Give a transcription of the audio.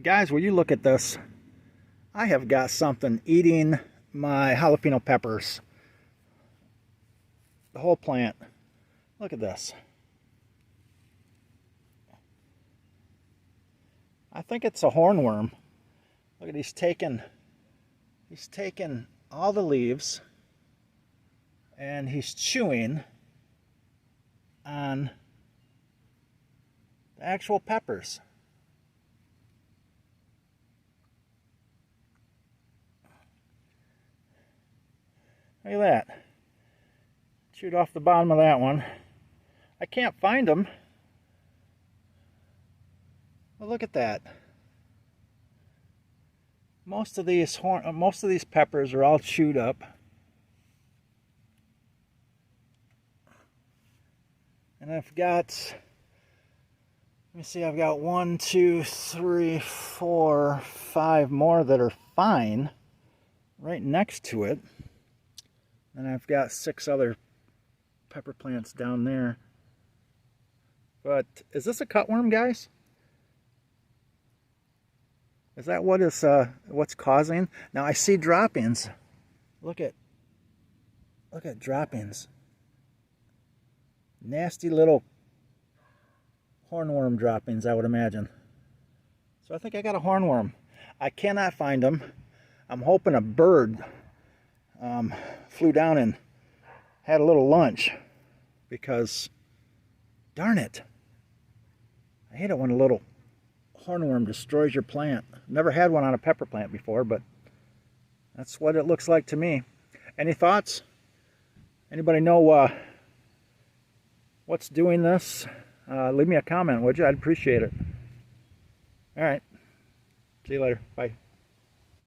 Guys, will you look at this? I have got something eating my jalapeno peppers. The whole plant. Look at this. I think it's a hornworm. Look at, he's taken all the leaves and he's chewing on the actual peppers. Look at that. Chewed off the bottom of that one. I can't find them. Well, look at that. Most of these peppers are all chewed up. And I've got, let me see, I've got 1, 2, 3, 4, 5 more that are fine right next to it. And I've got 6 other pepper plants down there. But is this a cutworm, guys? Is that what is what's causing? Now I see droppings. Look at droppings. Nasty little hornworm droppings, I would imagine. So I think I got a hornworm. I cannot find them. I'm hoping a bird flew down and had a little lunch, because darn it, I hate it when a little hornworm destroys your plant. Never had one on a pepper plant before, but that's what it looks like to me. Any thoughts? Anybody know what's doing this? Leave me a comment, would you? I'd appreciate it. All right. See you later. Bye.